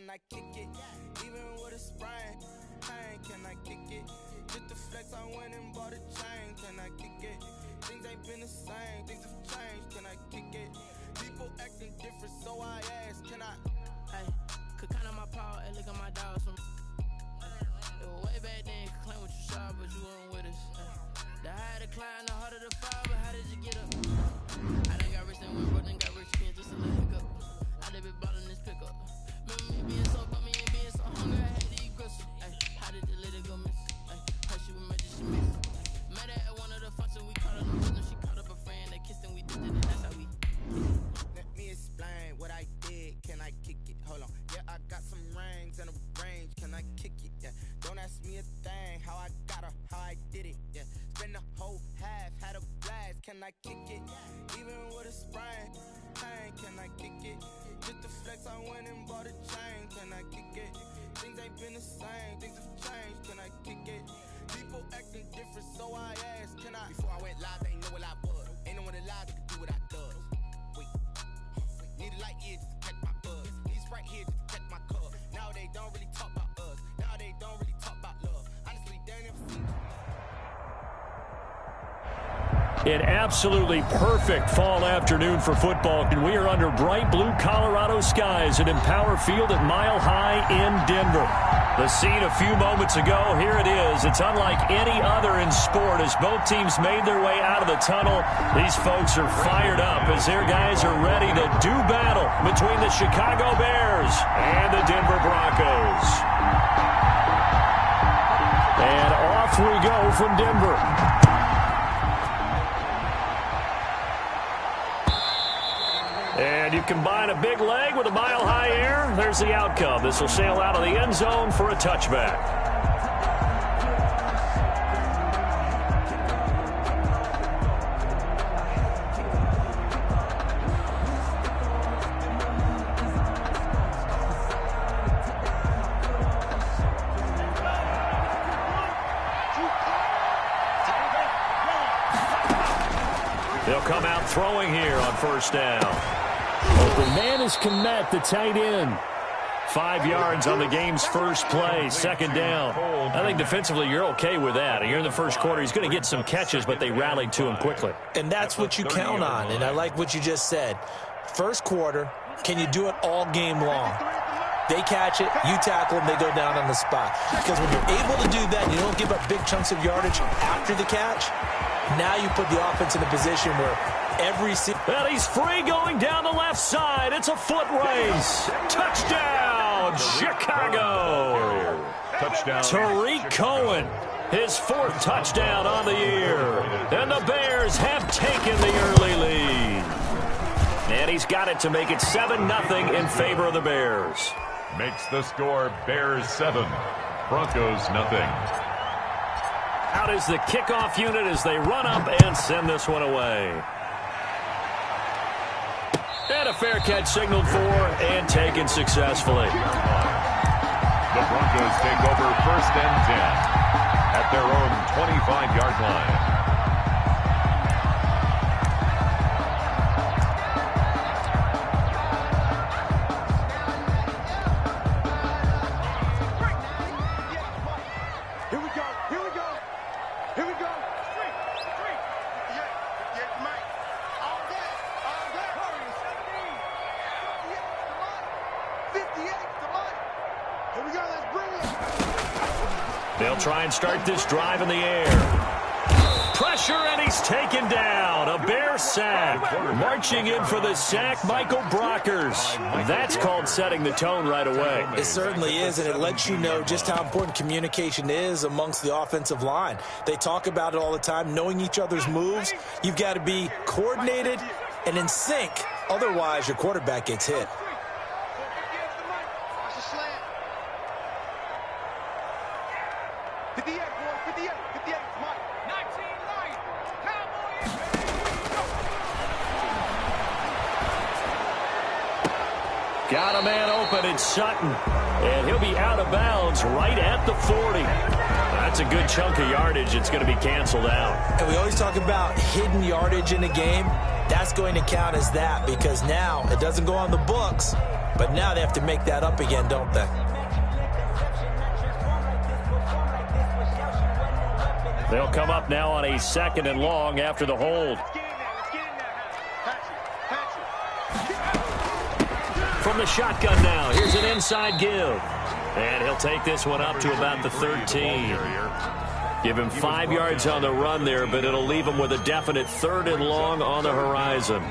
can I kick it? Even with a sprain, pain, can I kick it? Just the flex, I went and bought a chain, can I kick it? Things ain't been the same, things have changed, can I kick it? People acting different, so I ask, can I? Hey, could count on my power and look at my dogs from. It was way back then, could claim what you saw, but you weren't with us. The higher the climb, the harder the fall, but how did you get up? I done got rich and went broke, then got rich again just to let it go. I done been ballin' this pickup. Remember me being so bummy and being so hungry, I had to eat gristle. Ay, how did the little go miss? Ay, how she was magic, she missed. Met her at one of the functions, we caught her no she caught up a friend, they kissed and we did it, and that's how we. Let me explain what I did, can I kick it? Hold on, yeah, I got some rings and a range, can I kick it? Yeah, don't ask me a thing, how I got her, how I did it, yeah. Spend the whole half, had a blast, can I kick it? Even with a sprain, pain, can I kick it? Just the flex, I went and bought a chain, can I kick it? Things ain't been the same, things have changed, can I kick it? People acting different, so I ask, can I? Before I went live, they ain't know what I was. Ain't no one alive that could do what I does. Wait, need a light here just to catch my buzz. Need Sprite here just to catch my cup. Now they don't really talk about us. Now they don't really talk about love. Honestly, they never seen. An absolutely perfect fall afternoon for football, and we are under bright blue Colorado skies at Empower Field at Mile High in Denver. The scene a few moments ago, here it is. It's unlike any other in sport as both teams made their way out of the tunnel. These folks are fired up as their guys are ready to do battle between the Chicago Bears and the Denver Broncos. And off we go from Denver. And you combine a big leg with a mile-high air, there's the outcome. This will sail out of the end zone for a touchback. They'll come out throwing here on first down. Open man is Kmet, the tight end. 5 yards on the game's first play, second down. I think defensively you're okay with that. Here in the first quarter, he's going to get some catches, but they rallied to him quickly. And that's what you count on, and I like what you just said. First quarter, can you do it all game long? They catch it, you tackle them, they go down on the spot. Because when you're able to do that, you don't give up big chunks of yardage after the catch. Now you put the offense in a position where well, he's free going down the left side. It's a foot race. Touchdown, Chicago. Touchdown. Tariq Cohen, his fourth touchdown on the year. And the Bears have taken the early lead. And he's got it to make it 7-0 in favor of the Bears. Makes the score Bears 7, Broncos 0. Out is the kickoff unit as they run up and send this one away. And a fair catch signaled for and taken successfully. The Broncos take over 1st and 10 at their own 25-yard line. They'll try and start this drive in the air. Pressure, and he's taken down. A Bear sack. Marching in for the sack, Michael Brockers. That's called setting the tone right away. It certainly is, and it lets you know just how important communication is amongst the offensive line. They talk about it all the time, knowing each other's moves. You've got to be coordinated and in sync. Otherwise, your quarterback gets hit. Got a man open, it's Sutton. And he'll be out of bounds right at the 40. That's a good chunk of yardage. It's going to be canceled out. And we always talk about hidden yardage in a game. That's going to count as that because now it doesn't go on the books. But now they have to make that up again, don't they? They'll come up now on a 2nd and long after the hold. From the shotgun now, here's an inside give. And he'll take this one up to about the 13. Give him 5 yards on the run there, but it'll leave him with a definite 3rd and long on the horizon.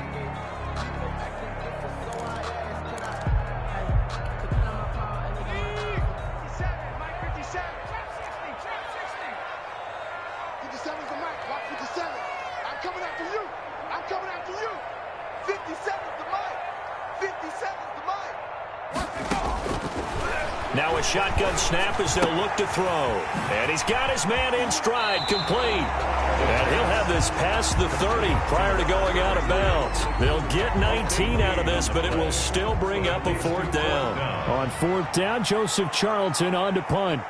Now a shotgun snap as they'll look to throw. And he's got his man in stride, complete. And he'll have this past the 30 prior to going out of bounds. They'll get 19 out of this, but it will still bring up a 4th down. On 4th down, Joseph Charlton on to punt.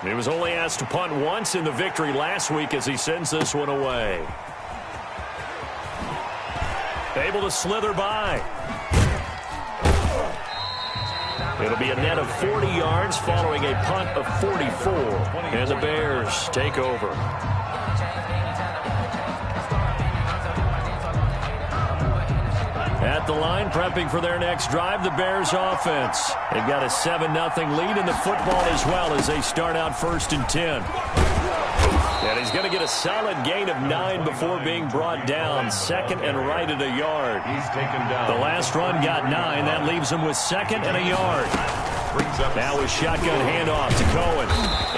He was only asked to punt once in the victory last week as he sends this one away. Able to slither by. It'll be a net of 40 yards following a punt of 44. And the Bears take over. At the line, prepping for their next drive, the Bears offense. They've got a 7-0 lead in the football as well as they start out 1st and 10. And he's going to get a solid gain of 9 before being brought down. 2nd and right at a yard. He's taken down. The last run got 9. That leaves him with 2nd and a yard. Now with shotgun handoff to Cohen.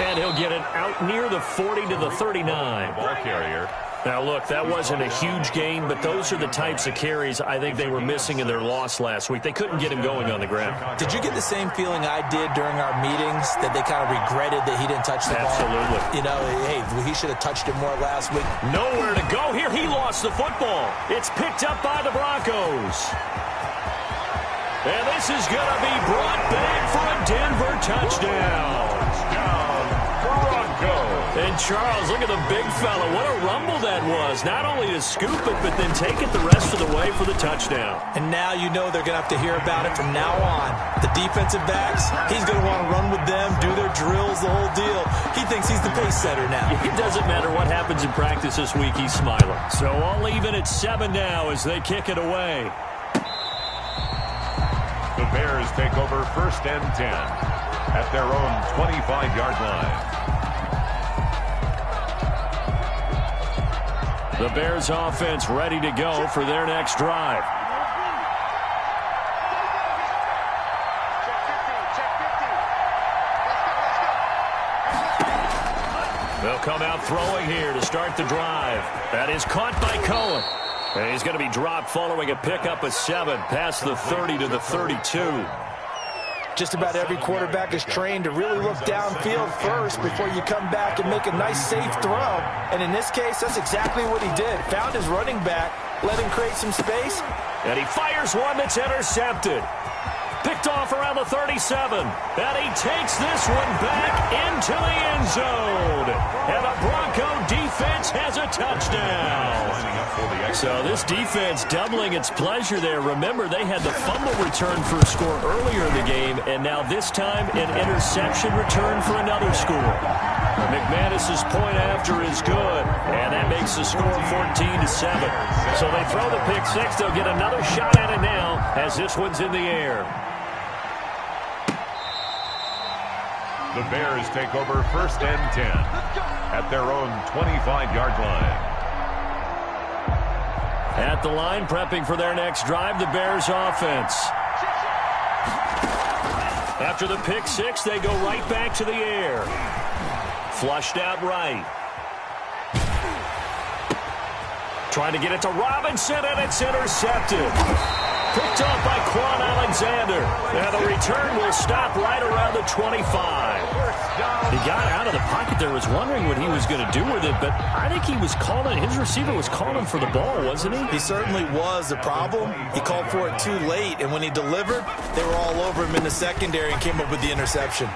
And he'll get it out near the 40 to the 39. Ball carrier. Now, look, that wasn't a huge gain, but those are the types of carries I think they were missing in their loss last week. They couldn't get him going on the ground. Did you get the same feeling I did during our meetings, that they kind of regretted that he didn't touch the ball? Absolutely. You know, hey, he should have touched it more last week. Nowhere to go here. He lost the football. It's picked up by the Broncos. And this is going to be brought back for a Denver touchdown. And Charles, look at the big fella. What a rumble that was. Not only to scoop it, but then take it the rest of the way for the touchdown. And now you know they're going to have to hear about it from now on. The defensive backs, he's going to want to run with them, do their drills, the whole deal. He thinks he's the pace setter now. It doesn't matter what happens in practice this week. He's smiling. So all even at 7 now as they kick it away. The Bears take over 1st and 10 at their own 25-yard line. The Bears offense ready to go for their next drive. They'll come out throwing here to start the drive. That is caught by Cohen. And he's going to be dropped following a pickup of 7 past the 30 to the 32. Just about every quarterback is trained to really look downfield first before you come back and make a nice, safe throw. And in this case, that's exactly what he did. Found his running back, let him create some space. And he fires one that's intercepted. Picked off around the 37. And he takes this one back into the end zone. And the Bronco defense has a touchdown. So this defense doubling its pleasure there. Remember, they had the fumble return for a score earlier in the game, and now this time an interception return for another score. McManus's point after is good, and that makes the score 14-7. So they throw the pick 6. They'll get another shot at it now as this one's in the air. The Bears take over 1st and 10 at their own 25-yard line. At the line, prepping for their next drive, the Bears offense. After the pick 6, they go right back to the air. Flushed out right. Trying to get it to Robinson, and it's intercepted. Picked off by Quan Alexander. And the return will stop right around the 25. He got out of the pocket there, was wondering what he was going to do with it, but I think he was calling, his receiver was calling for the ball, wasn't he? He certainly was. The problem, he called for it too late, and when he delivered, they were all over him in the secondary and came up with the interception.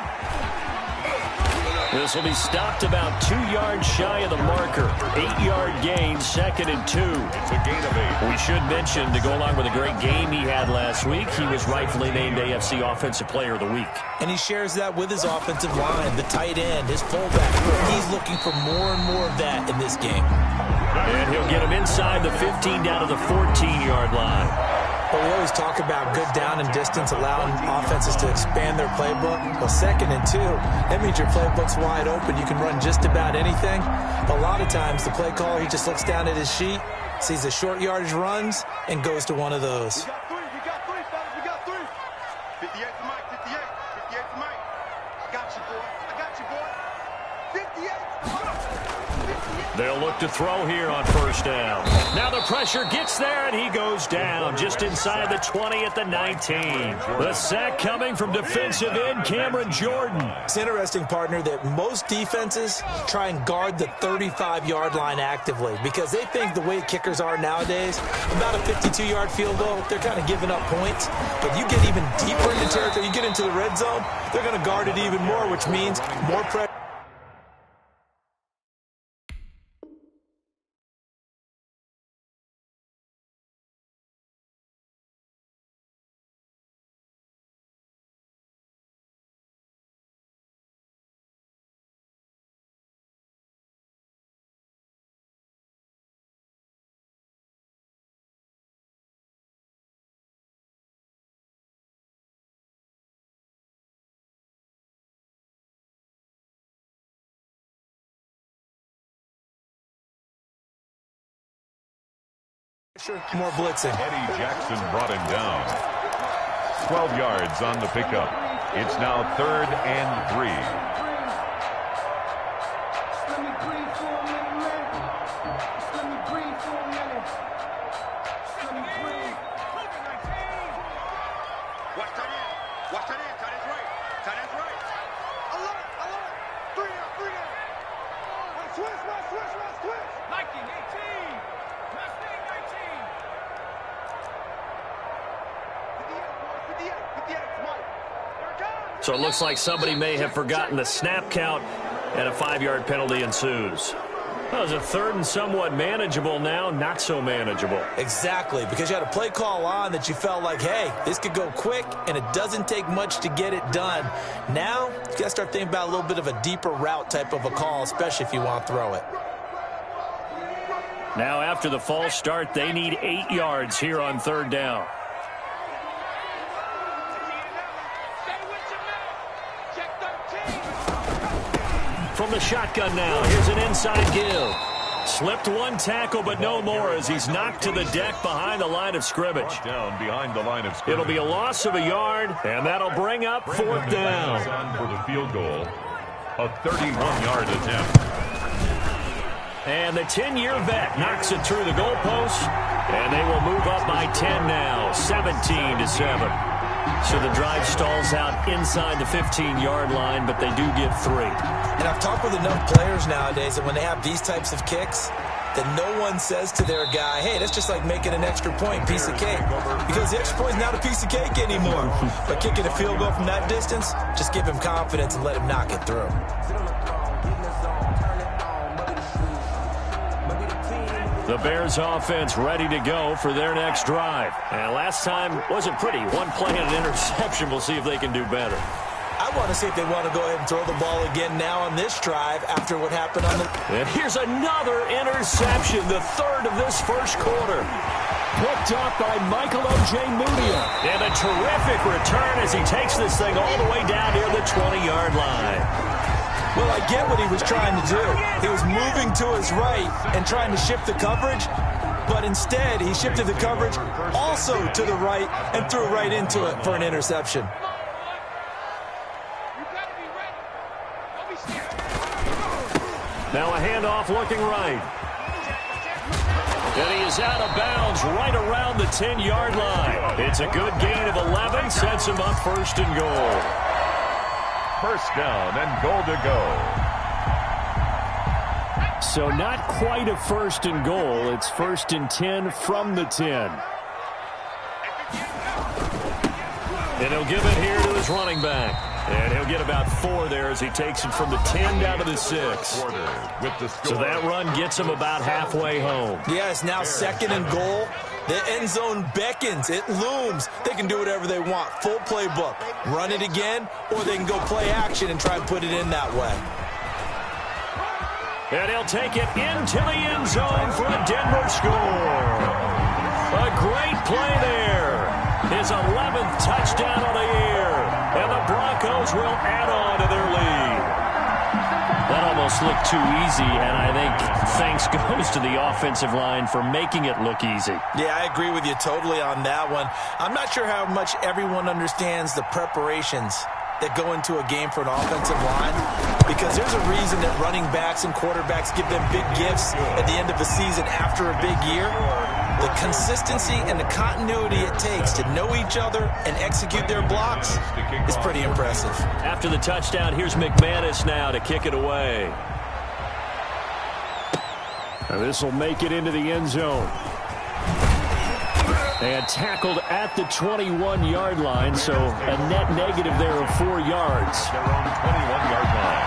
This will be stopped about 2 yards shy of the marker. 8-yard gain, 2nd and 2. It's a gain of 8. We should mention, to go along with a great game he had last week, he was rightfully named AFC Offensive Player of the Week. And he shares that with his offensive line, the tight end, his fullback. He's looking for more and more of that in this game. And he'll get him inside the 15 down to the 14-yard line. But we always talk about good down and distance, allowing offenses to expand their playbook. Well, 2nd and 2, that means your playbook's wide open. You can run just about anything. But a lot of times, the play caller, he just looks down at his sheet, sees the short yardage runs, and goes to one of those. We got three, fellas. We got three. 58 to Mike, 58. 58 to Mike. I got you, boy. I got you, boy. 58. They'll look to throw here on 1st down. Now the pressure gets there, and he goes down just inside the 20 at the 19. The sack coming from defensive end Cameron Jordan. It's interesting, partner, that most defenses try and guard the 35-yard line actively because they think the way kickers are nowadays, about a 52-yard field goal, they're kind of giving up points. But you get even deeper into territory, you get into the red zone, they're going to guard it even more, which means more pressure. More blitzing. Eddie Jackson brought him down. 12 yards on the pickup. It's now 3rd and 3. Let me breathe for a minute, man. Let me breathe for a minute. Let me breathe. Watch that in. Watch that in. Tight end's right. Tight end's right. Alert. Alert. 3 down. 3 down. Switch. Nike 18. Mustang 19. 58, Mike. So it looks like somebody may have forgotten the snap count, and a 5-yard penalty ensues. Well, it's a 3rd and somewhat manageable now, not so manageable. Exactly, because you had a play call on that you felt like, hey, this could go quick, and it doesn't take much to get it done. Now, you got to start thinking about a little bit of a deeper route type of a call, especially if you want to throw it. Now, after the false start, they need 8 yards here on 3rd down. From the shotgun now, here's an inside give. Slipped one tackle, but no more as he's knocked to the deck behind the line of scrimmage. Down behind the line of scrimmage. It'll be a loss of a yard, and that'll bring up 4th down. On for the field goal. A 31-yard attempt. And the 10-year vet knocks it through the goalpost, and they will move up by 10 now, 17-7. So the drive stalls out inside the 15-yard line, but they do get 3. And I've talked with enough players nowadays that when they have these types of kicks, that no one says to their guy, hey, that's just like making an extra point, piece of cake. Because the extra point is not a piece of cake anymore. But kicking a field goal from that distance, just give him confidence and let him knock it through. The Bears offense ready to go for their next drive. And last time wasn't pretty. One play and an interception. We'll see if they can do better. I want to see if they want to go ahead and throw the ball again now on this drive after what happened on the... And here's another interception, the 3rd of this 1st quarter. Picked up by Michael Ojemudia. And a terrific return as he takes this thing all the way down near the 20-yard line. Well, I get what he was trying to do. He was moving to his right and trying to shift the coverage, but instead he shifted the coverage also to the right and threw right into it for an interception. Now a handoff looking right. And he is out of bounds right around the 10-yard line. It's a good gain of 11, sets him up 1st and goal. 1st down and goal to go. So not quite a 1st and goal. It's 1st and 10 from the 10. And he'll give it here to his running back. And he'll get about 4 there as he takes it from the 10 down to the 6. So that run gets him about halfway home. Yeah, it's now 2nd and goal. The end zone beckons. It looms. They can do whatever they want. Full playbook. Run it again, or they can go play action and try and put it in that way. And he'll take it into the end zone for a Denver score. A great play there. His 11th touchdown of the year. And the Broncos will add on to their lead. That almost looked too easy, and I think thanks goes to the offensive line for making it look easy. Yeah, I agree with you totally on that one. I'm not sure how much everyone understands the preparations that go into a game for an offensive line, because there's a reason that running backs and quarterbacks give them big gifts at the end of the season after a big year. The consistency and the continuity it takes to know each other and execute their blocks is pretty impressive. After the touchdown, here's McManus now to kick it away. Now this will make it into the end zone. And tackled at the 21-yard line, so a net negative there of 4 yards. Their own 21-yard line.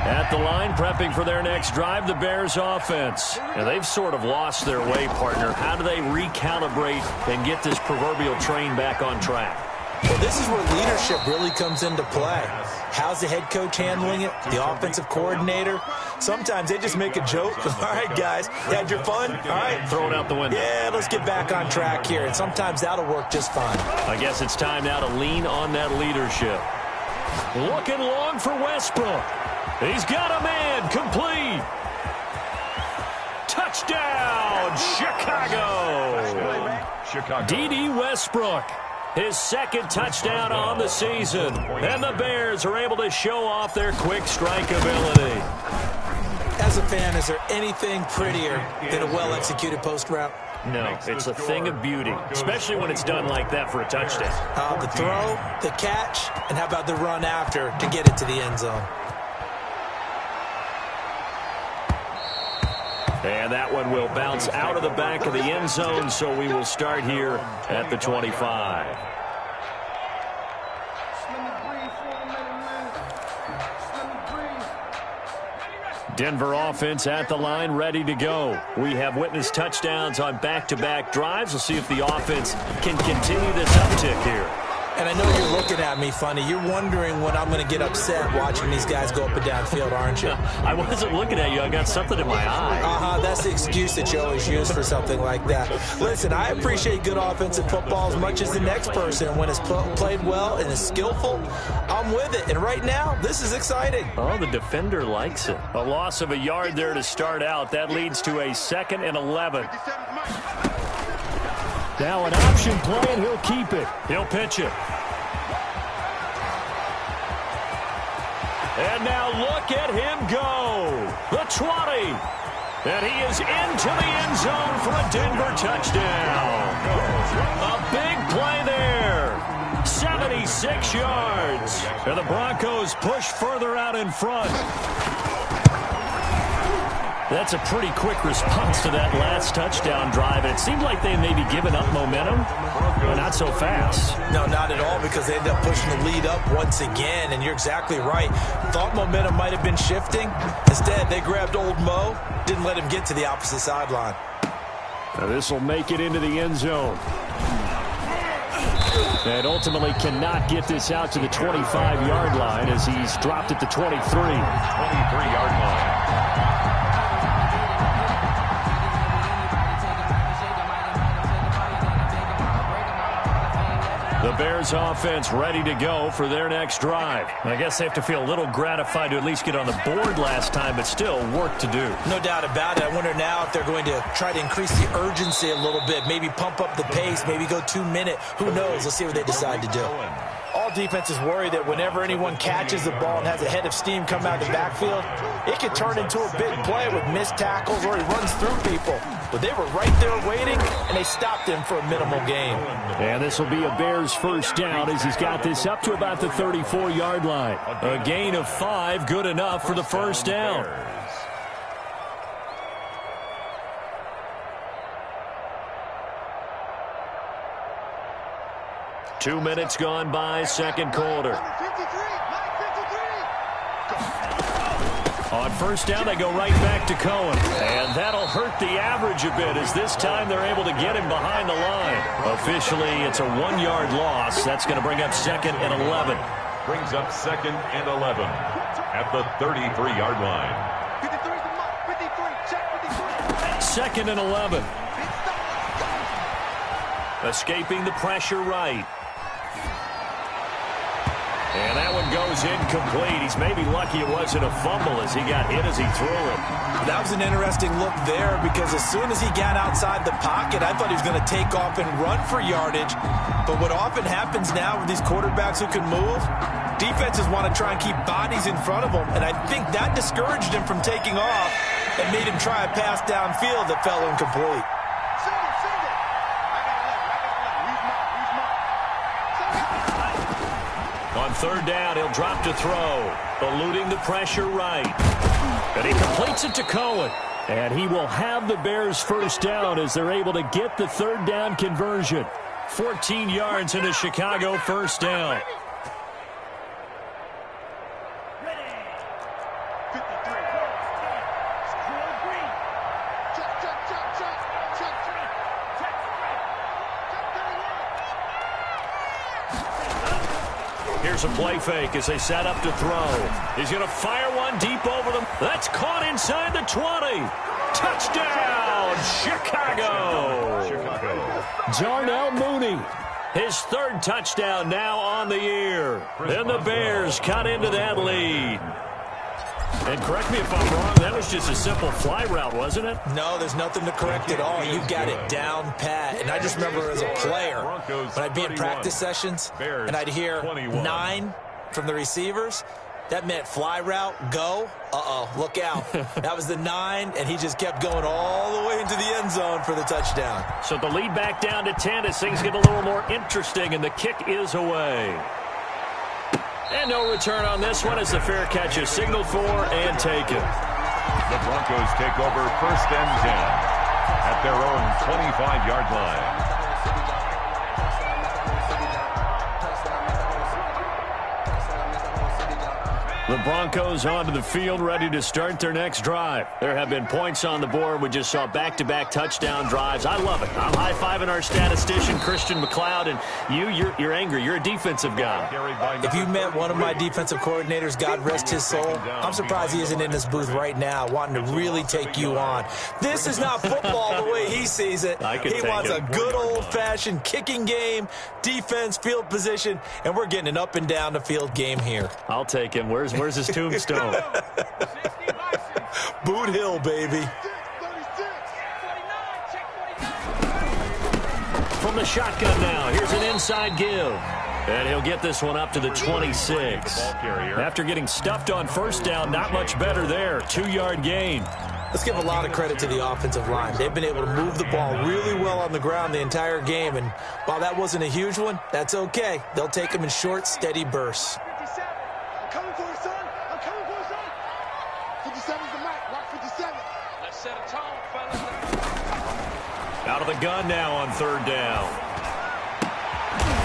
At the line, prepping for their next drive, the Bears offense. And they've sort of lost their way, partner. How do they recalibrate and get this proverbial train back on track? Well, this is where leadership really comes into play. How's the head coach handling it? The offensive coordinator? Sometimes they just make a joke. All right, guys, you had your fun? All right. Throw it out the window. Yeah, let's get back on track here. And sometimes that'll work just fine. I guess it's time now to lean on that leadership. Looking long for Westbrook. He's got a man. Complete. Touchdown, Chicago. D.D. Westbrook. His 2nd touchdown on the season. And the Bears are able to show off their quick strike ability. As a fan, is there anything prettier than a well-executed post route? No, it's a thing of beauty, especially when it's done like that for a touchdown. The throw, the catch, and how about the run after to get it to the end zone? And that one will bounce out of the back of the end zone, so we will start here at the 25. Denver offense at the line, ready to go. We have witnessed touchdowns on back-to-back drives. We'll see if the offense can continue this uptick here. And I know you're looking at me funny. You're wondering when I'm going to get upset watching these guys go up and down field, aren't you? I wasn't looking at you. I got something in my eye. That's the excuse that you always use for something like that. Listen, I appreciate good offensive football as much as the next person. And when it's played well and is skillful, I'm with it. And right now, this is exciting. Oh, the defender likes it. A loss of a yard there to start out. That leads to a 2nd and 11. Now an option play, and he'll keep it. He'll pitch it. And now look at him go. The 20. And he is into the end zone for a Denver touchdown. A big play there. 76 yards. And the Broncos push further out in front. That's a pretty quick response to that last touchdown drive. And it seemed like they maybe given up momentum, but not so fast. No, not at all, because they ended up pushing the lead up once again. And you're exactly right. Thought momentum might have been shifting. Instead, they grabbed old Mo, didn't let him get to the opposite sideline. Now this will make it into the end zone. And ultimately cannot get this out to the 25-yard line as he's dropped at the 23. 23-yard line. The Bears offense ready to go for their next drive. I guess they have to feel a little gratified to at least get on the board last time, but still work to do. No doubt about it. I wonder now if they're going to try to increase the urgency a little bit, maybe pump up the pace, maybe go 2-minute. Who knows? Let's see what they decide to do. All defenses worry that whenever anyone catches the ball and has a head of steam come out of the backfield, it could turn into a big play with missed tackles or he runs through people. But they were right there waiting, and they stopped him for a minimal gain. And this will be a Bears first down as he's got this up to about the 34-yard line. A gain of 5, good enough for the first down. 2 minutes gone by, second quarter. On first down, they go right back to Cohen. And that'll hurt the average a bit, as this time they're able to get him behind the line. Officially, it's a 1-yard loss. That's going to bring up 2nd and 11. Brings up 2nd and 11 at the 33-yard line. 2nd and 11. Escaping the pressure right. And that one goes incomplete. He's maybe lucky it wasn't a fumble as he got hit as he threw it. That was an interesting look there, because as soon as he got outside the pocket, I thought he was going to take off and run for yardage. But what often happens now with these quarterbacks who can move, defenses want to try and keep bodies in front of them. And I think that discouraged him from taking off and made him try a pass downfield that fell incomplete. On third down, he'll drop to throw, eluding the pressure right. And he completes it to Cohen. And he will have the Bears first down as they're able to get the third down conversion. 14 yards into Chicago first down. Here's a play fake as they set up to throw. He's going to fire one deep over them. That's caught inside the 20. Touchdown, Chicago. Darnell Mooney, his third touchdown now on the year. And the Bears cut into that lead. And correct me if I'm wrong, that was just a simple fly route, wasn't it? No, there's nothing to correct at all. You got it down pat. And I just remember as a player, when I'd be in practice sessions and I'd hear 9 from the receivers, that meant fly route, go. Look out. That was the 9, and he just kept going all the way into the end zone for the touchdown. So the lead back down to 10 as things get a little more interesting, and the kick is away. And no return on this one as the fair catch is signaled for and taken. The Broncos take over 1st and 10 at their own 25-yard line. The Broncos onto the field, ready to start their next drive. There have been points on the board. We just saw back-to-back touchdown drives. I love it. I'm high-fiving our statistician, Christian McLeod, and you're angry. You're a defensive guy. If you met one of my defensive coordinators, God rest his soul, I'm surprised he isn't in this booth right now wanting to really take you on. This is not football the way he sees it. He wants a good old-fashioned kicking game, defense, field position, and we're getting an up-and-down-the-field game here. I'll take him. Where's his tombstone? Boot Hill, baby. From the shotgun now, here's an inside give. And he'll get this one up to the 26. After getting stuffed on first down, not much better there. 2-yard gain. Let's give a lot of credit to the offensive line. They've been able to move the ball really well on the ground the entire game. And while that wasn't a huge one, that's okay. They'll take them in short, steady bursts. Out of the gun now on third down.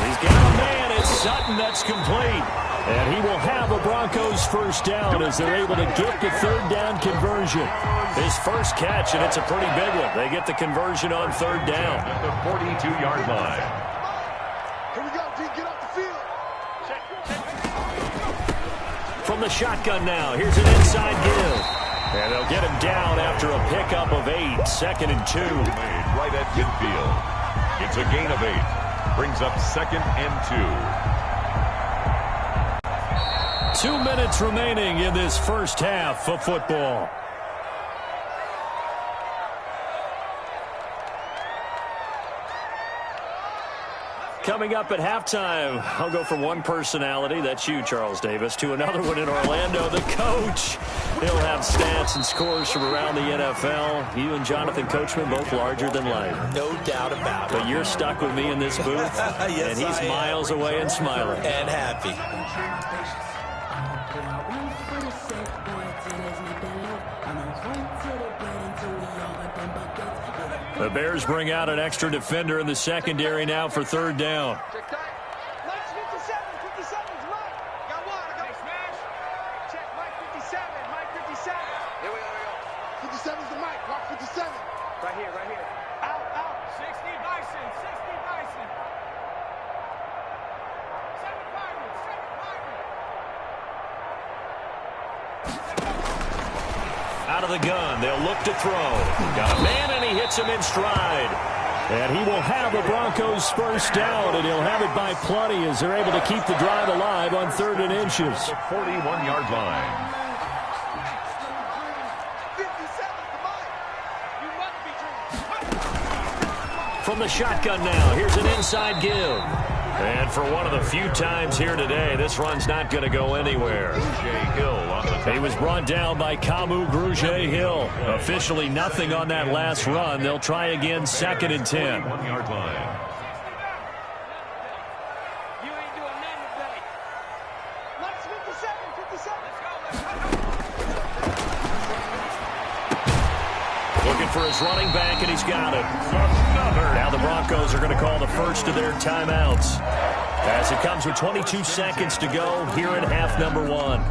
He's got a man. It's Sutton. That's complete. And he will have a Broncos first down as they're able to get the third down conversion. His first catch, and it's a pretty big one. They get the conversion on third down. At the 42-yard line. Here we go, D. Get off the field. From the shotgun now, here's an inside give. And they'll get him down after a pickup of 8. 2nd and 2. Made right at midfield. It's a gain of 8. Brings up 2nd and 2. 2 minutes remaining in this first half of football. Coming up at halftime, I'll go from one personality, that's you, Charles Davis, to another one in Orlando, the coach. He'll have stats and scores from around the NFL. You and Jonathan Coachman, both larger than life. No doubt about it. But you're stuck with me in this booth, yes, and he's miles away and smiling. And happy. The Bears bring out an extra defender in the secondary now for third down. Out of the gun, they'll look to throw. Got a man, and he hits him in stride. And he will have the Broncos first down, and he'll have it by plenty as they're able to keep the drive alive on 3rd and inches. 41-yard line. From the shotgun now, here's an inside give. And for one of the few times here today, this run's not going to go anywhere. He was brought down by Kamu Grugier-Hill. Officially nothing on that last run. They'll try again, 2nd and 10. 1-yard line. Looking for his running back, and he's got it. Now the Broncos are going to call the first of their timeouts as it comes with 22 seconds to go here in half number 1.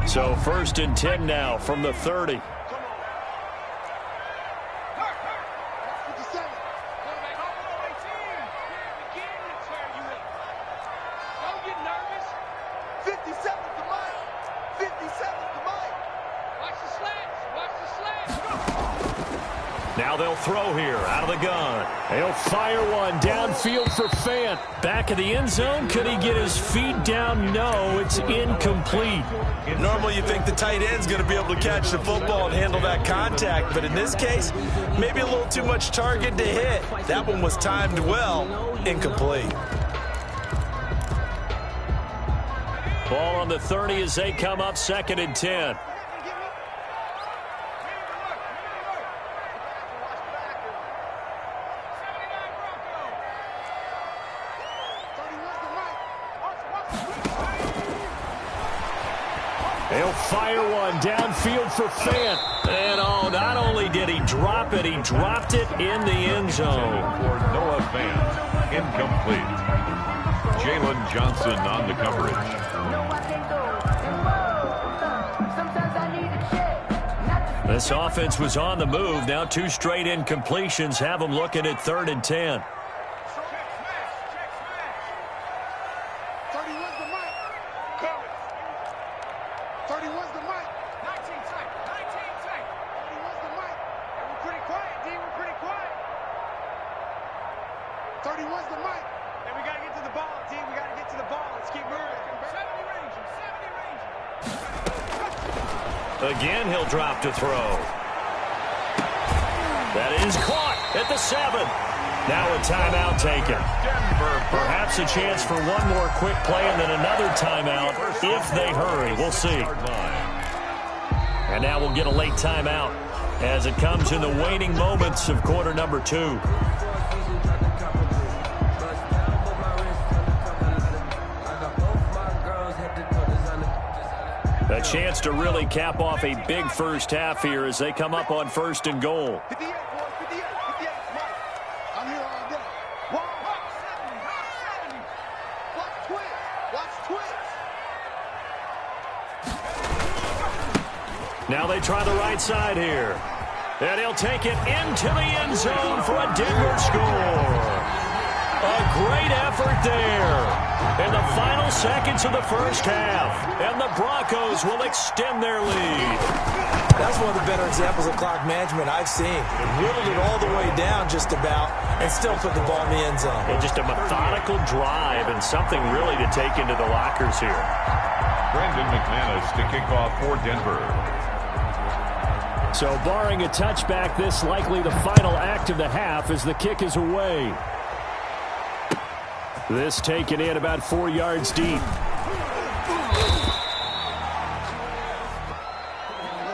So 1st and 10 now from the 30. Now they'll throw here out of the gun. He'll fire one downfield for Fant. Back of the end zone. Could he get his feet down? No, it's incomplete. Normally you think the tight end's going to be able to catch the football and handle that contact, but in this case, maybe a little too much target to hit. That one was timed well, incomplete. Ball on the 30 as they come up, 2nd and 10. He'll fire one downfield for Fant. And oh, not only did he drop it, he dropped it in the end zone. For Noah Fant, incomplete. Jalen Johnson on the coverage. This offense was on the move. Now 2 straight incompletions have them looking at 3rd and 10. Again, he'll drop to throw. That is caught at the 7. Now a timeout taken. Perhaps a chance for one more quick play and then another timeout if they hurry. We'll see. And now we'll get a late timeout as it comes in the waning moments of quarter number 2. A chance to really cap off a big first half here as they come up on 1st and goal. Now they try the right side here. And he'll take it into the end zone for a Denver score. A great effort there in the final seconds of the first half. And the Broncos will extend their lead. That's one of the better examples of clock management I've seen. Whittled it all the way down just about and still put the ball in the end zone. And just a methodical drive and something really to take into the lockers here. Brendan McManus to kick off for Denver. So barring a touchback, this likely the final act of the half as the kick is away. This taken in about 4 yards deep.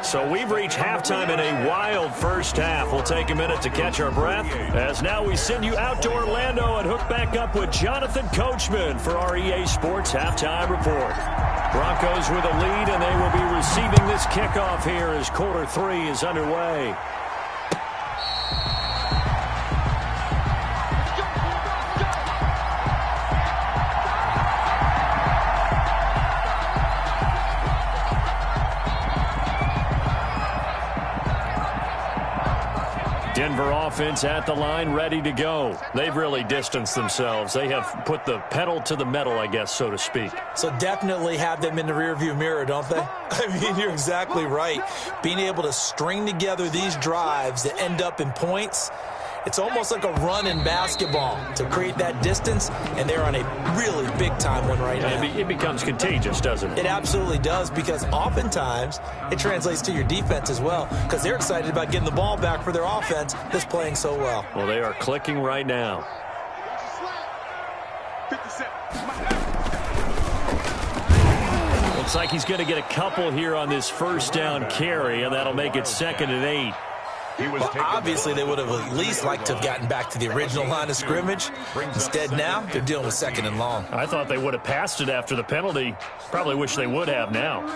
So we've reached halftime in a wild first half. We'll take a minute to catch our breath as now we send you out to Orlando and hook back up with Jonathan Coachman for our EA Sports Halftime Report. Broncos with a lead, and they will be receiving this kickoff here as quarter 3 is underway. Denver offense at the line, ready to go. They've really distanced themselves. They have put the pedal to the metal, I guess, so to speak. So definitely have them in the rearview mirror, don't they? I mean, you're exactly right. Being able to string together these drives that end up in points, it's almost like a run in basketball to create that distance, and they're on a really big-time one right now. It becomes contagious, doesn't it? It absolutely does, because oftentimes it translates to your defense as well, because they're excited about getting the ball back for their offense that's playing so well. Well, they are clicking right now. Looks like he's going to get a couple here on this first down carry, and that'll make it 2nd and 8. Well, obviously, they would have at least liked to have gotten back to the original line of scrimmage. Instead, now they're dealing with 2nd and long. I thought they would have passed it after the penalty. Probably wish they would have now.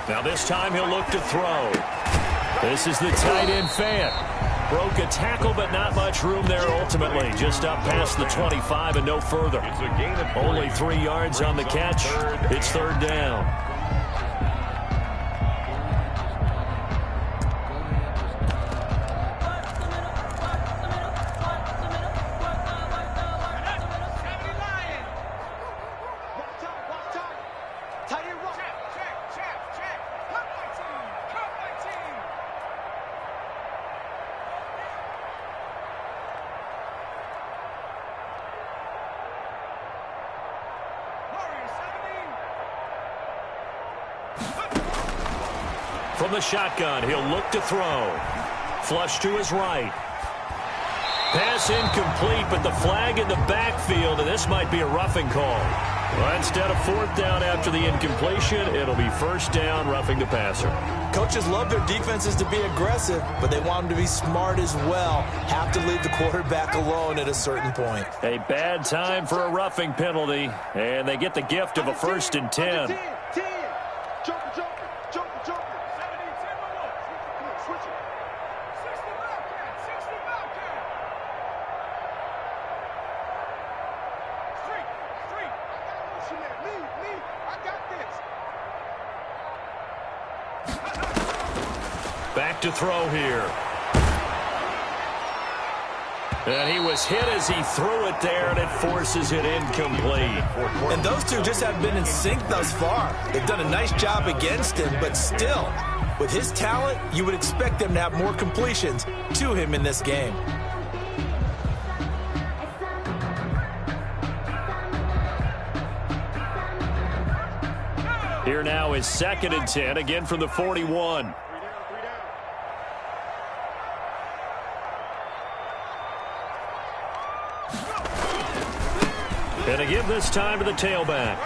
Now this time he'll look to throw. This is the tight end fan. Broke a tackle, but not much room there ultimately. Just up past the 25 and no further. Only 3 yards on the catch. It's 3rd down. From the shotgun, he'll look to throw. Flush to his right. Pass incomplete, but the flag in the backfield, and this might be a roughing call. Well, instead of 4th down after the incompletion, it'll be 1st down, roughing the passer. Coaches love their defenses to be aggressive, but they want them to be smart as well. Have to leave the quarterback alone at a certain point. A bad time for a roughing penalty, and they get the gift of a 1st and 10. Back to throw here. And he was hit as he threw it there, and it forces it incomplete. And those two just have been in sync thus far. They've done a nice job against him, but still, with his talent, you would expect them to have more completions to him in this game. Here now is 2nd and 10, again from the 41. And again this time to the tailback.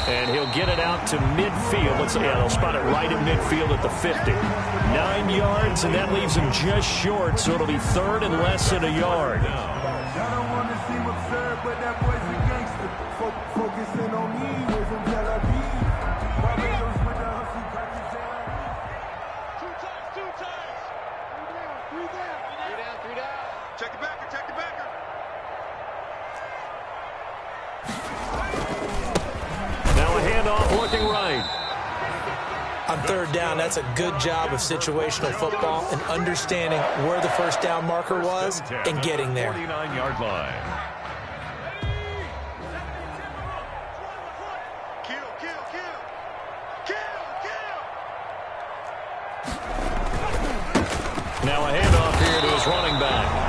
And he'll get it out to midfield. They'll spot it right in midfield at the 50. 9 yards, and that leaves him just short, so it'll be 3rd and less than a yard. Looking right. On 3rd down, that's a good job of situational football and understanding where the 1st down marker was and getting there. 49-yard line. Now a handoff here to his running back.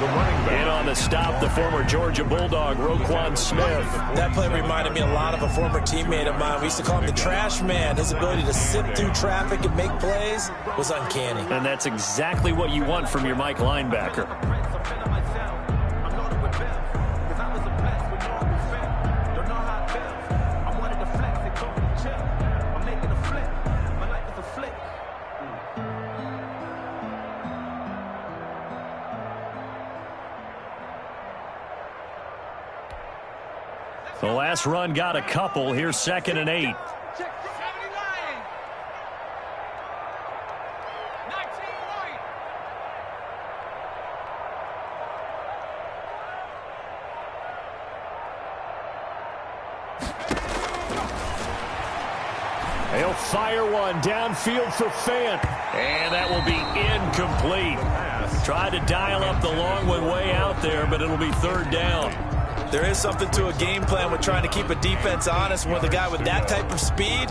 In on the stop, the former Georgia Bulldog, Roquan Smith. That play reminded me a lot of a former teammate of mine. We used to call him the trash man. His ability to sift through traffic and make plays was uncanny. And that's exactly what you want from your Mike linebacker. The last run got a couple. Here's 2nd and 8. fire one downfield for Fant. And that will be incomplete. Tried to dial up the long one way out there, but it'll be third down. There is something to a game plan with trying to keep a defense honest. With a guy with that type of speed,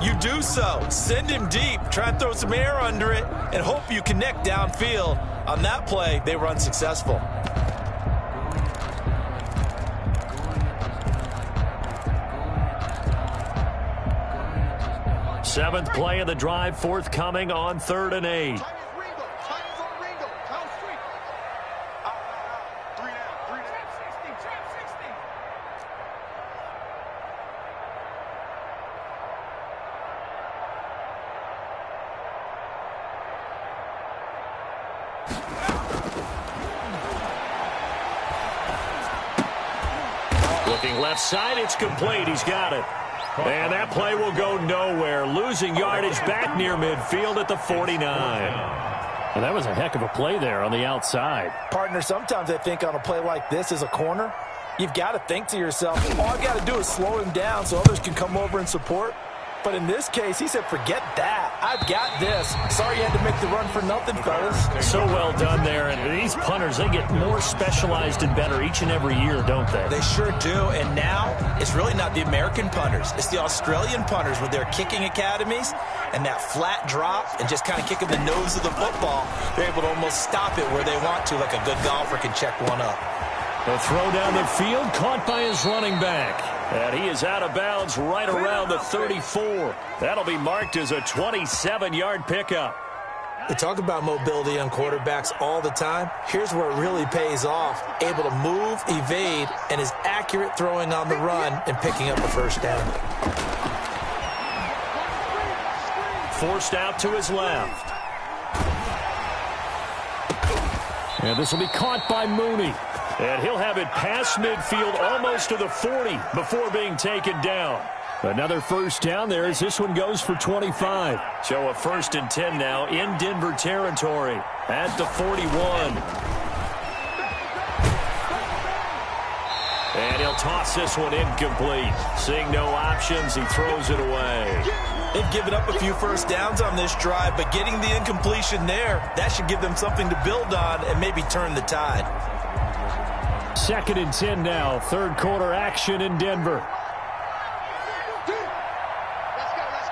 you do so. Send him deep. Try and throw some air under it and hope you connect downfield. On that play, they were unsuccessful. Seventh play of the drive forthcoming on 3rd and 8. Looking left side, it's complete. He's got it. And that play will go nowhere. Losing yardage back near midfield at the 49. And that was a heck of a play there on the outside. Partner, sometimes I think on a play like this as a corner, you've got to think to yourself, all I've got to do is slow him down so others can come over and support. But in this case, he said, forget that. I've got this. Sorry you had to make the run for nothing, fellas. So well done there. And these punters, they get more specialized and better each and every year, don't they? They sure do. And now it's really not the American punters. It's the Australian punters with their kicking academies and that flat drop and just kind of kicking the nose of the football. They're able to almost stop it where they want to, like a good golfer can check one up. The throw down the field, caught by his running back. And he is out of bounds right around the 34. That'll be marked as a 27-yard pickup. We talk about mobility on quarterbacks all the time. Here's where it really pays off. Able to move, evade, and is accurate throwing on the run and picking up a first down. Forced out to his left. And this will be caught by Mooney. And he'll have it past midfield almost to the 40 before being taken down. Another first down there as this one goes for 25. So a 1st and 10 now in Denver territory at the 41. And he'll toss this one incomplete. Seeing no options, he throws it away. They've given up a few first downs on this drive, but getting the incompletion there, that should give them something to build on and maybe turn the tide. 2nd and 10 now. 3rd quarter action in Denver. Let's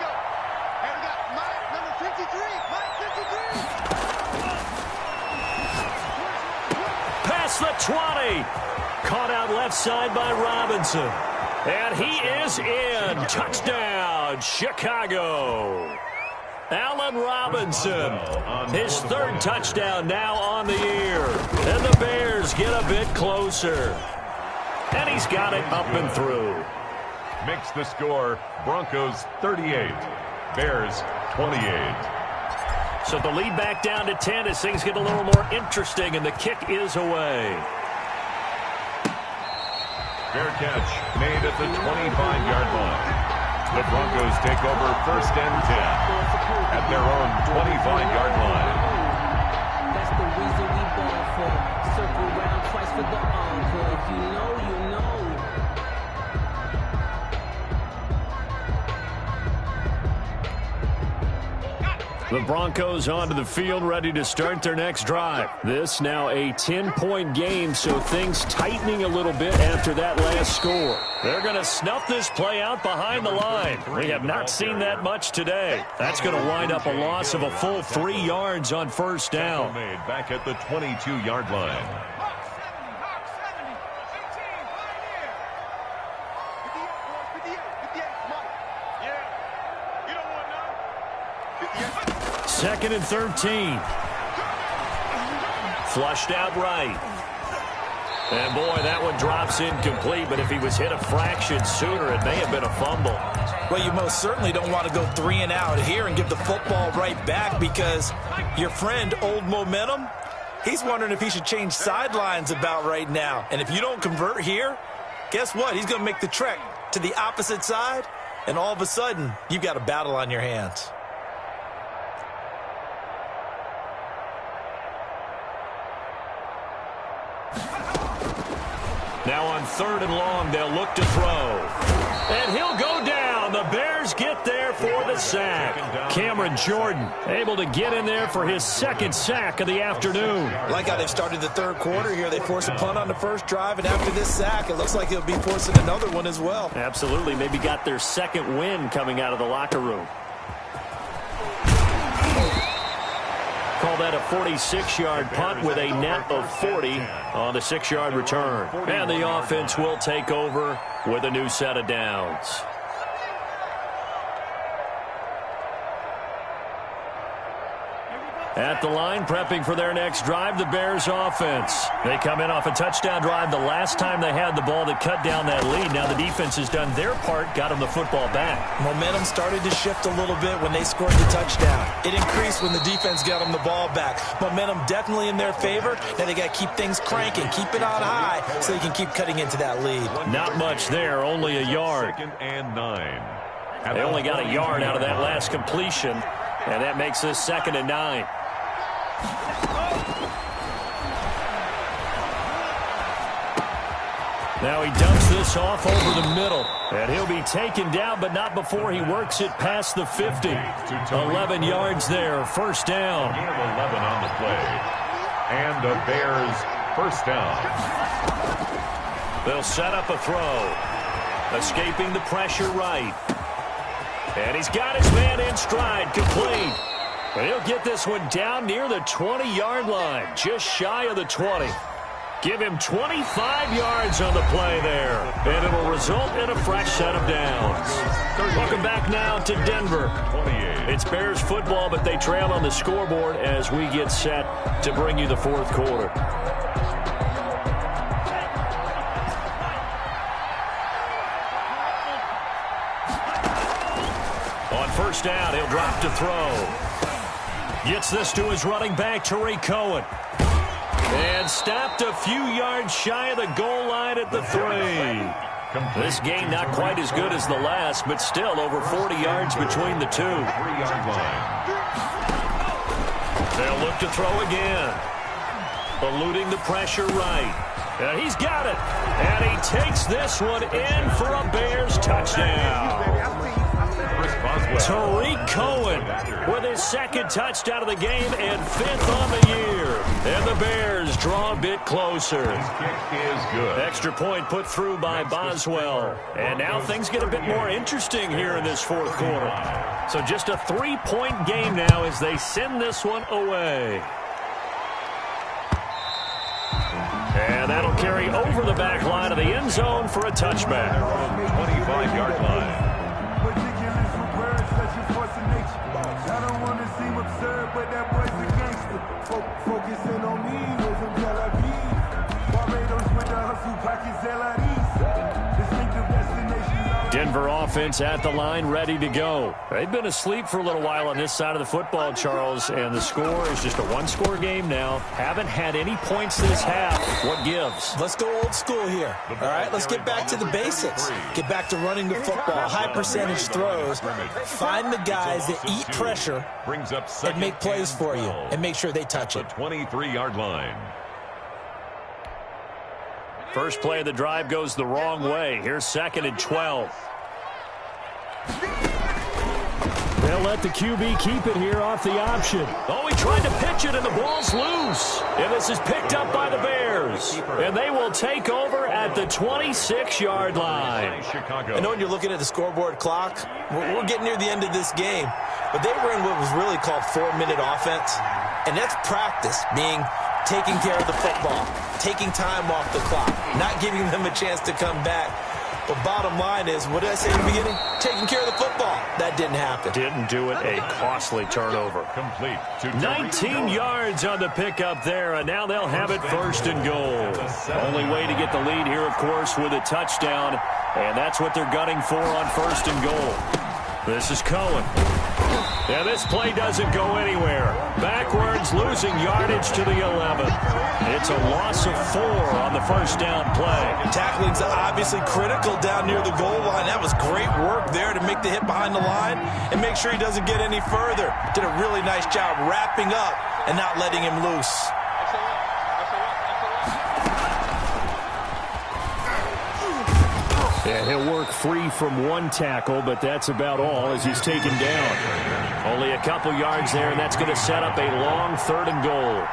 go. And we got Mike, number 53. Mike, 53. Past the 20. Caught out left side by Robinson. And he is in. Touchdown, Chicago. Allen Robinson, his 3rd touchdown now on the year. And the Bears get a bit closer. And he's got it up and through. Makes the score Broncos 38, Bears 28. So the lead back down to 10 as things get a little more interesting, and the kick is away. Fair catch made at the 25-yard line. The Broncos take over 1st and 10 at their own 25-yard line. That's the reason we ball for. Circle round twice for the encore. If you know, you know. The Broncos onto the field, ready to start their next drive. This now a 10-point game, so things tightening a little bit after that last score. They're going to snuff this play out behind the line. We have not seen that much today. That's going to wind up a loss of a full 3 yards on 1st down. Made back at the 22-yard line. Hawk 70, 18, Pioneer. 58, Mike. Yeah, you don't want none. 58. 2nd and 13. Flushed out right. And boy, that one drops incomplete, but if he was hit a fraction sooner, it may have been a fumble. Well, you most certainly don't want to go 3 and out here and give the football right back, because your friend, Old Momentum, he's wondering if he should change sidelines about right now. And if you don't convert here, guess what? He's going to make the trek to the opposite side, and all of a sudden, you've got a battle on your hands. Now on 3rd and long, they'll look to throw. And he'll go down And the Bears get there for the sack. Cameron Jordan able to get in there for his second sack of the afternoon. Like how they've started the third quarter here. They force a punt on the first drive, and after this sack, it looks like he'll be forcing another one as well. Absolutely. Maybe got their second win coming out of the locker room. Call that a 46-yard punt with a net of 40 on the 6-yard return. And the offense will take over with a new set of downs. At the line, prepping for their next drive, the Bears offense. They come in off a touchdown drive the last time they had the ball that cut down that lead. Now the defense has done their part, got them the football back. Momentum started to shift a little bit when they scored the touchdown. It increased when the defense got them the ball back. Momentum definitely in their favor. Now they got to keep things cranking, keep it on high so they can keep cutting into that lead. Not much there, only a yard. 2nd and 9. They only got a yard out of that last completion, and that makes this 2nd and 9. Now he dumps this off over the middle, and he'll be taken down, but not before he works it past the 50. 11 yards there, first down. 11 on the play. And the Bears first down. They'll set up a throw. Escaping the pressure right. And he's got his man in stride, complete. And he'll get this one down near the 20-yard line, just shy of the 20. Give him 25 yards on the play there, and it'll result in a fresh set of downs. Welcome back now to Denver. It's Bears football, but they trail on the scoreboard as we get set to bring you the fourth quarter. On first down, he'll drop to throw. Gets this to his running back, Tariq Cohen. And stopped a few yards shy of the goal line at the 3. This game not quite as good as the last, but still over 40 yards between the two. 3-yard line. They'll look to throw again. Eluding the pressure right. And he's got it. And he takes this one in for a Bears touchdown. Tariq Cohen with his second touchdown of the game and 5th on the year. And the Bears draw a bit closer. His kick is good. Extra point put through by Boswell. And now things get a bit more interesting here in this fourth quarter. So just a 3-point game now as they send this one away. And that'll carry over the back line of the end zone for a touchback. 25-yard line. I don't want to seem absurd, but that boy's a gangster. Focusing on me, was in Tel Aviv. Barbados with the hustle pockets, LIDs. Distinctive destinations. Denver offense at the line, ready to go. They've been asleep for a little while on this side of the football, Charles, and the score is just a one-score game now. Haven't had any points this half. What gives? Let's go old school here. All right, let's get back to the basics. Get back to running the football, high-percentage throws. Find the guys that eat pressure and make plays for you and make sure they touch it. 23-yard line. First play of the drive goes the wrong way. Here's 2nd and 12. They'll let the QB keep it here off the option. Oh, he tried to pitch it, and the ball's loose. And this is picked up by the Bears. And they will take over at the 26-yard line. I know when you're looking at the scoreboard clock, we're getting near the end of this game. But they were in what was really called 4-minute offense. And that's practice, being taking care of the football, taking time off the clock, not giving them a chance to come back. But bottom line is, what did I say in the beginning? Taking care of the football. That didn't happen. Didn't do it. A costly turnover. Complete. 19 yards on the pickup there, and now they'll have it 1st and goal. Only way to get the lead here, of course, with a touchdown, and that's what they're gunning for on 1st and goal. This is Cohen. Yeah, this play doesn't go anywhere. Backwards, losing yardage to the 11. It's a loss of 4 on the first down play. Tackling's obviously critical down near the goal line. That was great work there to make the hit behind the line and make sure he doesn't get any further. Did a really nice job wrapping up and not letting him loose. And He'll work free from one tackle, but that's about all as he's taken down. Only a couple yards there, and that's going to set up a long 3rd and goal.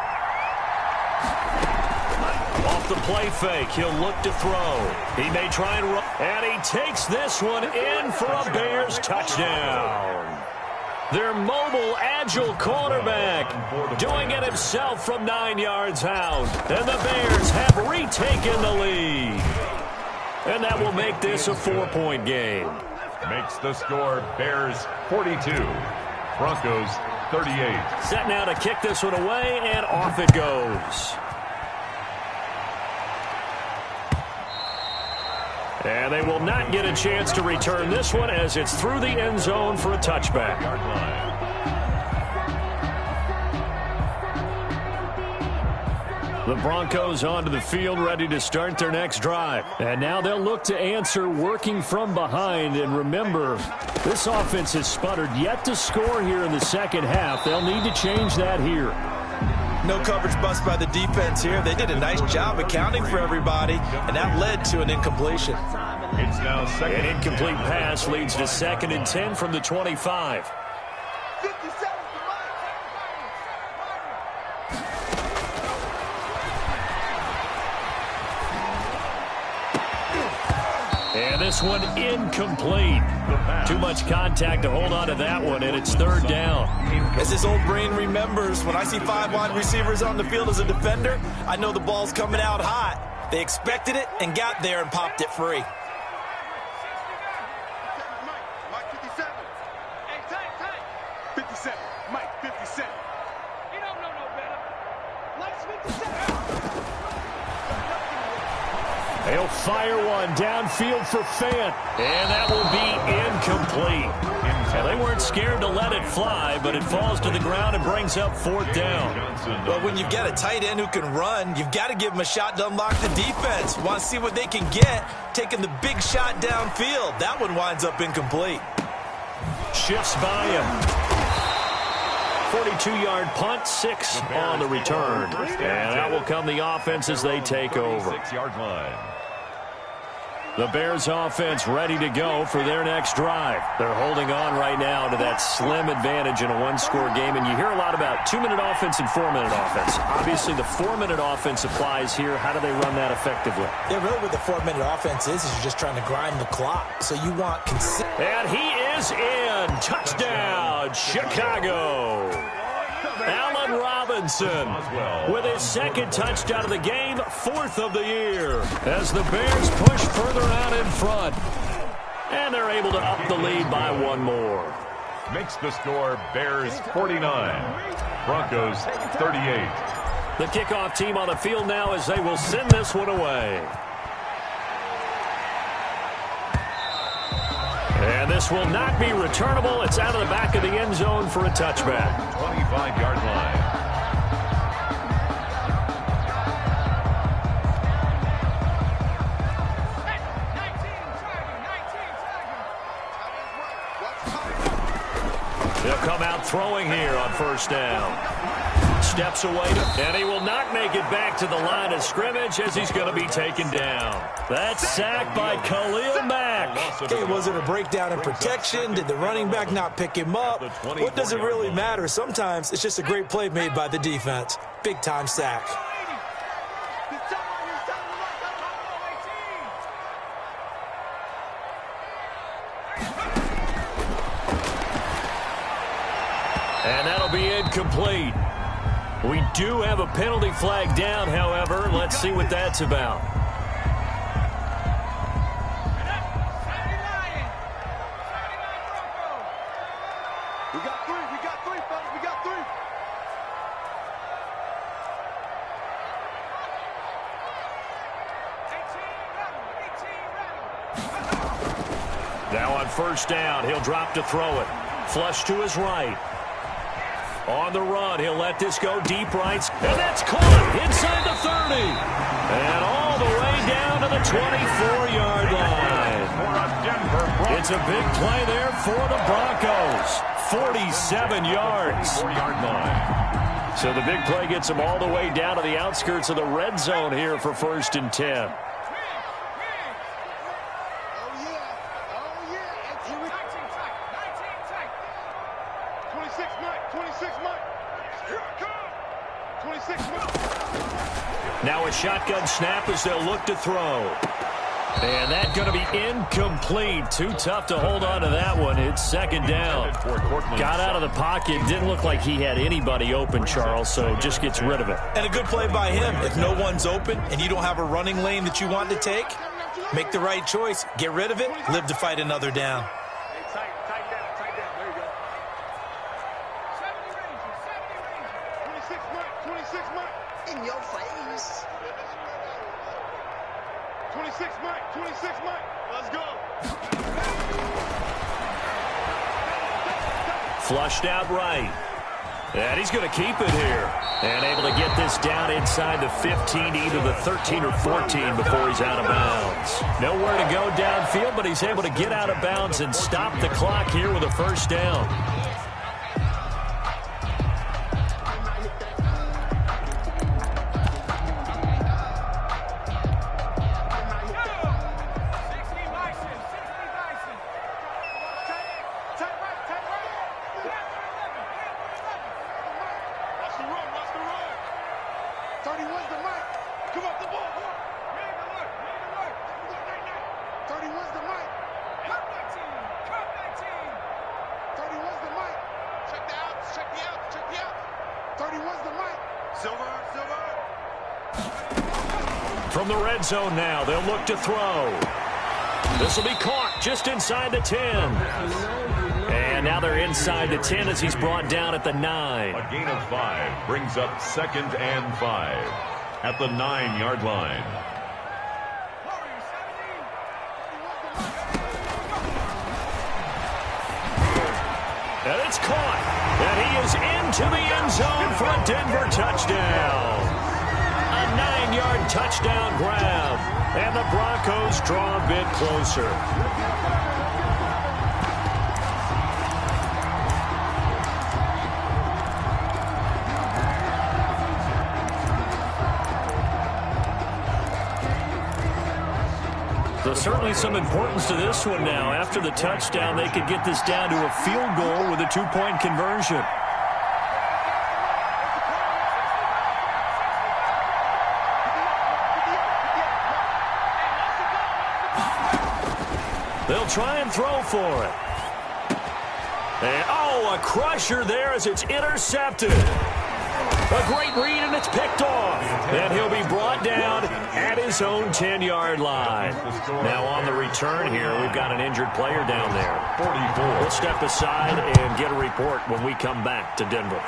Off the play fake, he'll look to throw. He may try and run, and he takes this one in for a Bears touchdown. Their mobile, agile quarterback doing it himself from 9 yards out. And the Bears have retaken the lead. And that will make this a 4-point game. Makes the score Bears 42, Broncos 38. Set now to kick this one away, and off it goes. And they will not get a chance to return this one as it's through the end zone for a touchback. The Broncos onto the field ready to start their next drive. And now they'll look to answer working from behind. And remember, this offense has sputtered yet to score here in the second half. They'll need to change that here. No coverage bust by the defense here. They did a nice job accounting for everybody, and that led to an incompletion. It's now second. An incomplete pass leads to 2nd and 10 from the 25. And this one incomplete. Too much contact to hold on to that one, and it's 3rd down. As his old brain remembers, when I see 5 wide receivers on the field as a defender, I know the ball's coming out hot. They expected it and got there and popped it free. Mike 57. Hey, tight. 57. Mike 57. You don't know no better. Mike's 57. They'll fire one downfield for Fant, and that will be incomplete. Now, they weren't scared to let it fly, but it falls to the ground and brings up 4th down. Well, when you've got a tight end who can run, you've got to give him a shot to unlock the defense. Want to see what they can get, taking the big shot downfield. That one winds up incomplete. Shifts by him. 42-yard punt, 6 on the return. And out will come the offense as they take over. 6-yard line. The Bears offense ready to go for their next drive. They're holding on right now to that slim advantage in a one-score game. And you hear a lot about 2-minute offense and 4-minute offense. Obviously, the 4-minute offense applies here. How do they run that effectively? Yeah, really what the 4-minute offense is you're just trying to grind the clock. So you want and he is in. Touchdown, Chicago. Allen Robinson with his 2nd touchdown of the game, 4th of the year, as the Bears push further out in front. And they're able to up the lead by 1 more. Makes the score Bears 49, Broncos 38. The kickoff team on the field now as they will send this one away. And this will not be returnable. It's out of the back of the end zone for a touchback. 25-yard line. They'll come out throwing here on 1st down. Steps away, and he will not make it back to the line of scrimmage as he's going to be taken down. That's sacked by Khalil Mack. Okay, was it a breakdown in protection? Did the running back not pick him up? What does it really matter? Sometimes it's just a great play made by the defense. Big-time sack. And that'll be incomplete. We do have a penalty flag down, however. Let's see what that's about. We got three, fellas. We got 3. Now on 1st down, he'll drop to throw it. Flush to his right. On the run, he'll let this go deep right. And that's caught inside the 30. And all the way down to the 24-yard line. It's a big play there for the Broncos. 47 yards. 4-yard line. So the big play gets them all the way down to the outskirts of the red zone here for 1st and 10. Oh, yeah. 26 Mike. 26 Mike. Here I come. 26 Mike. Now a shotgun snap as they'll look to throw. And that's going to be incomplete. Too tough to hold on to that one. It's second down. Got out of the pocket. Didn't look like he had anybody open, Charles, so just gets rid of it. And a good play by him. If no one's open and you don't have a running lane that you want to take, make the right choice. Get rid of it. Live to fight another down. Hey, tight down. There you go. 70 range. 26 Mike. In your face. 26 Mike. Let's go. Flushed out right. And he's going to keep it here. And able to get this down inside the 15, either the 13 or 14 before he's out of bounds. Nowhere to go downfield, but he's able to get out of bounds and stop the clock here with a first down. From the red zone now, they'll look to throw. This will be caught just inside the 10. And now they're inside the 10 as he's brought down at the 9. A gain of 5 brings up 2nd and 5 at the 9-yard line. And it's caught. And he is into the end zone for a Denver touchdown. A 9-yard touchdown grab. And the Broncos draw a bit closer. There's certainly some importance to this one now. After the touchdown, they could get this down to a field goal with a 2-point conversion. They'll try and throw for it. And, oh, a crusher there as it's intercepted. A great read, and it's picked off. And he'll be brought down at his own 10-yard line. Now on the return here, we've got an injured player down there. 44. We'll step aside and get a report when we come back to Denver.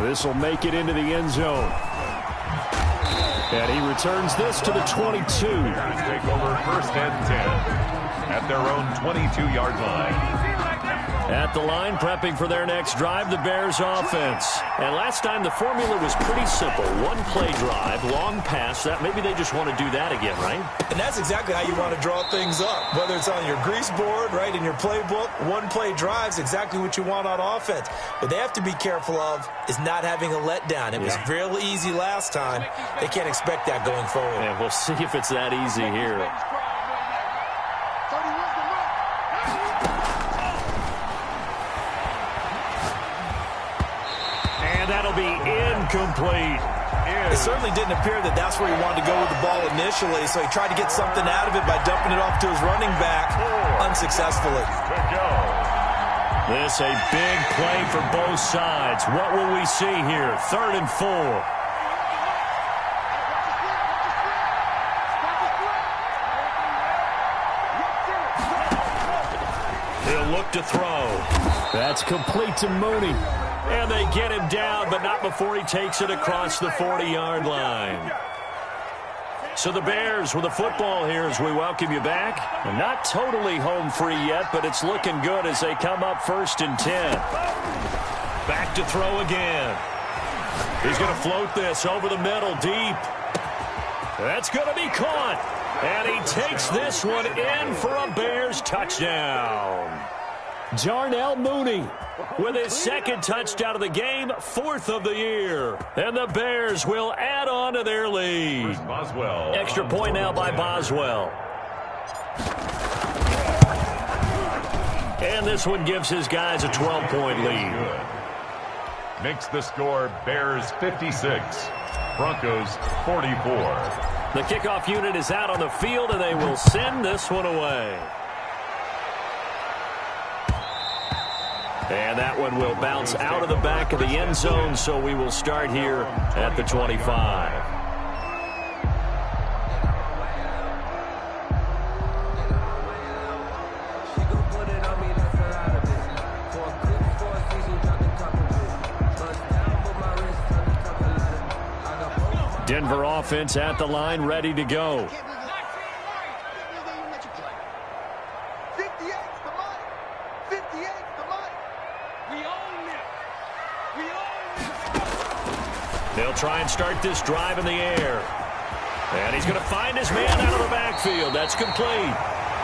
This will make it into the end zone. And he returns this to the 22. Take over 1st and 10 at their own 22-yard line. At the line, prepping for their next drive, the Bears offense. And last time, the formula was pretty simple. One-play drive, long pass. That maybe they just want to do that again, right? And that's exactly how you want to draw things up. Whether it's on your grease board, right, in your playbook, one-play drive's exactly what you want on offense. What they have to be careful of is not having a letdown. It was real easy last time. They can't expect that going forward. And we'll see if it's that easy here. And that'll be incomplete. It certainly didn't appear that that's where he wanted to go with the ball initially, so he tried to get something out of it by dumping it off to his running back unsuccessfully. This a big play for both sides. What will we see here? 3rd and 4. He'll look to throw. That's complete to Mooney. And they get him down, but not before he takes it across the 40-yard line. So the Bears with the football here as we welcome you back. They're not totally home free yet, but it's looking good as they come up 1st and 10. Back to throw again. He's going to float this over the middle deep. That's going to be caught. And he takes this one in for a Bears touchdown. Darnell Mooney with his 2nd touchdown of the game, 4th of the year. And the Bears will add on to their lead. Boswell. Extra point now by Boswell. And this one gives his guys a 12-point lead. Makes the score Bears 56, Broncos 44. The kickoff unit is out on the field, and they will send this one away. And that one will bounce out of the back of the end zone, so we will start here at the 25. Denver offense at the line, ready to go. They'll try and start this drive in the air. And he's going to find his man out of the backfield. That's complete.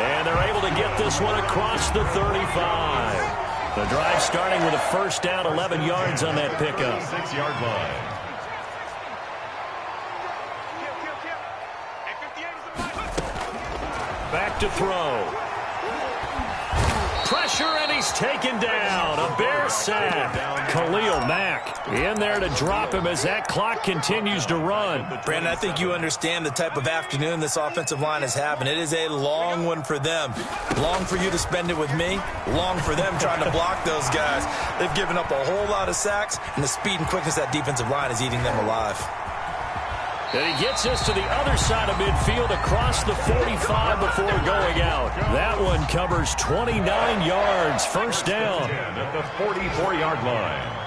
And they're able to get this one across the 35. The drive starting with a first down, 11 yards on that pickup. 6-yard line. Back to throw. Pressure, and he's taken down. A Bear sack. Khalil Mack in there to drop him as that clock continues to run. Brandon, I think you understand the type of afternoon this offensive line is having. It is a long one for them. Long for you to spend it with me. Long for them trying to block those guys. They've given up a whole lot of sacks, and the speed and quickness of that defensive line is eating them alive. And he gets us to the other side of midfield across the 45 before going out. That one covers 29 yards. First down. At the 44-yard line.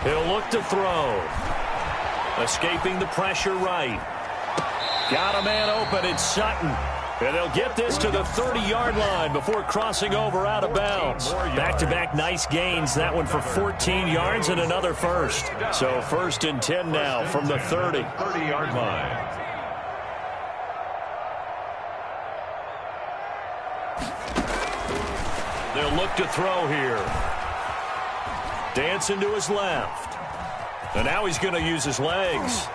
He'll look to throw. Escaping the pressure right. Got a man open. It's Sutton. And they'll get this to the 30-yard line before crossing over out of bounds. Back-to-back nice gains. That one for 14 yards and another first. So first and 10 now from the 30. 30-yard line. They'll look to throw here. Dancing to his left. And now he's going to use his legs.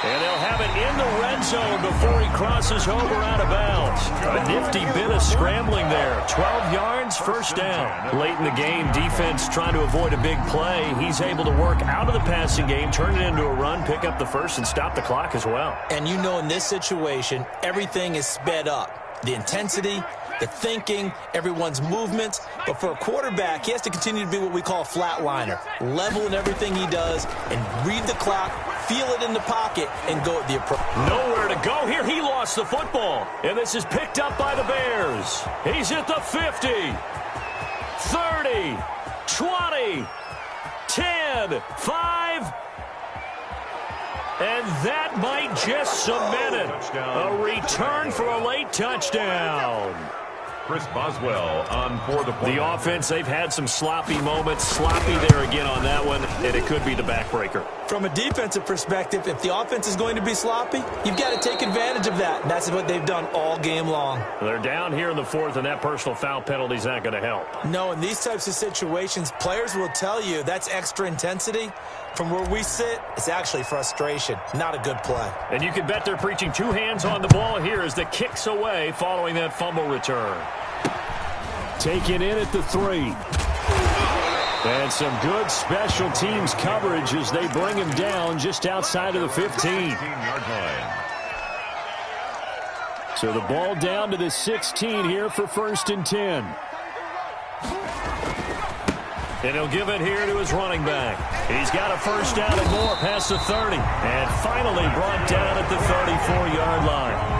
And they'll have it in the red zone before he crosses over out of bounds. A nifty bit of scrambling there. 12 yards, first down. Late in the game, defense trying to avoid a big play. He's able to work out of the passing game, turn it into a run, pick up the first, and stop the clock as well. And you know in this situation, everything is sped up. The intensity, the thinking, everyone's movements. But for a quarterback, he has to continue to be what we call a flatliner. Level in everything he does and read the clock, feel it in the pocket, and go at the approach. Nowhere to go here. He lost the football. And this is picked up by the Bears. He's at the 50, 30, 20, 10, 5. And that might just cement it. A return for a late touchdown. Chris Boswell on for the point. The offense, they've had some sloppy moments. Sloppy there again on that one, and it could be the backbreaker. From a defensive perspective, if the offense is going to be sloppy, you've got to take advantage of that. And that's what they've done all game long. They're down here in the fourth, and that personal foul penalty is not going to help. No, in these types of situations, players will tell you that's extra intensity. From where we sit, it's actually frustration. Not a good play. And you can bet they're preaching two hands on the ball here as the kick's away following that fumble return. Taken in at the 3. And some good special teams coverage as they bring him down just outside of the 15. So the ball down to the 16 here for first and 10. And he'll give it here to his running back. He's got a first down and more past the 30. And finally brought down at the 34-yard line.